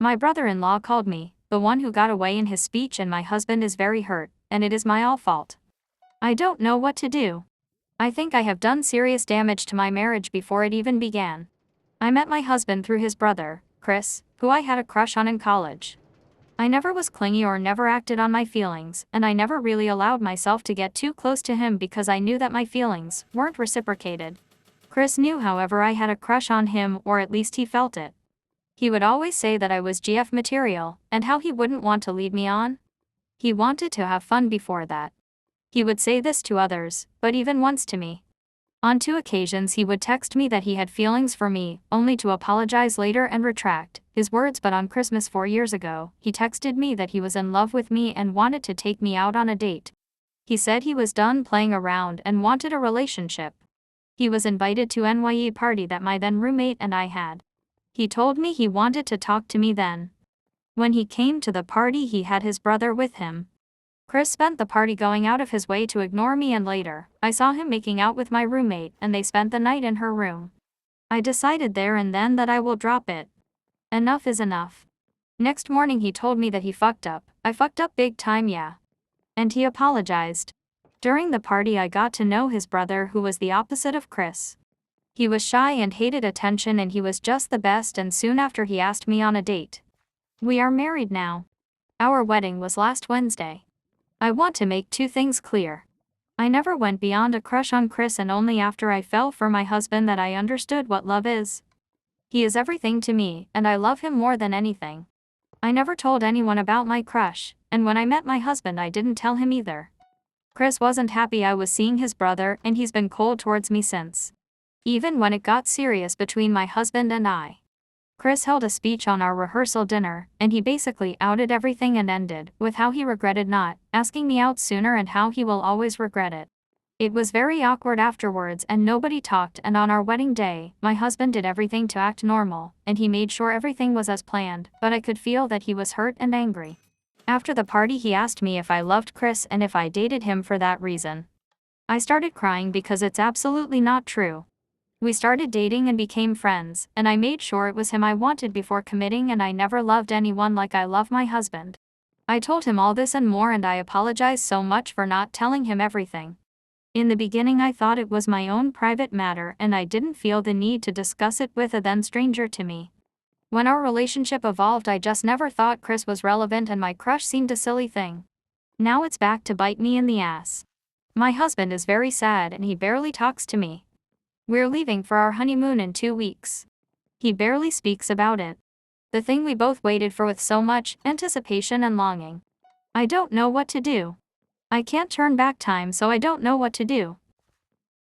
My brother-in-law called me, the one who got away in his speech, and my husband is very hurt, and it is my all fault. I don't know what to do. I think I have done serious damage to my marriage before it even began. I met my husband through his brother, Chris, who I had a crush on in college. I never was clingy or never acted on my feelings, and I never really allowed myself to get too close to him because I knew that my feelings weren't reciprocated. Chris knew, however, I had a crush on him, or at least he felt it. He would always say that I was GF material, and how he wouldn't want to lead me on. He wanted to have fun before that. He would say this to others, but even once to me. On 2 occasions he would text me that he had feelings for me, only to apologize later and retract his words. But on Christmas 4 years ago, he texted me that he was in love with me and wanted to take me out on a date. He said he was done playing around and wanted a relationship. He was invited to NYE party that my then roommate and I had. He told me he wanted to talk to me then. When he came to the party, he had his brother with him. Chris spent the party going out of his way to ignore me, and later, I saw him making out with my roommate, and they spent the night in her room. I decided there and then that I will drop it. Enough is enough. Next morning he told me that he fucked up. I fucked up big time, yeah. And he apologized. During the party I got to know his brother, who was the opposite of Chris. He was shy and hated attention, and he was just the best, and soon after he asked me on a date. We are married now. Our wedding was last Wednesday. I want to make 2 things clear. I never went beyond a crush on Chris, and only after I fell for my husband that I understood what love is. He is everything to me, and I love him more than anything. I never told anyone about my crush, and when I met my husband I didn't tell him either. Chris wasn't happy I was seeing his brother, and he's been cold towards me since. Even when it got serious between my husband and I. Chris held a speech on our rehearsal dinner, and he basically outed everything and ended with how he regretted not asking me out sooner and how he will always regret it. It was very awkward afterwards, and nobody talked, and on our wedding day, my husband did everything to act normal, and he made sure everything was as planned, but I could feel that he was hurt and angry. After the party he asked me if I loved Chris and if I dated him for that reason. I started crying because it's absolutely not true. We started dating and became friends, and I made sure it was him I wanted before committing, and I never loved anyone like I love my husband. I told him all this and more, and I apologize so much for not telling him everything. In the beginning I thought it was my own private matter, and I didn't feel the need to discuss it with a then stranger to me. When our relationship evolved I just never thought Chris was relevant, and my crush seemed a silly thing. Now it's back to bite me in the ass. My husband is very sad and he barely talks to me. We're leaving for our honeymoon in 2 weeks. He barely speaks about it. The thing we both waited for with so much anticipation and longing. I don't know what to do. I can't turn back time, so I don't know what to do.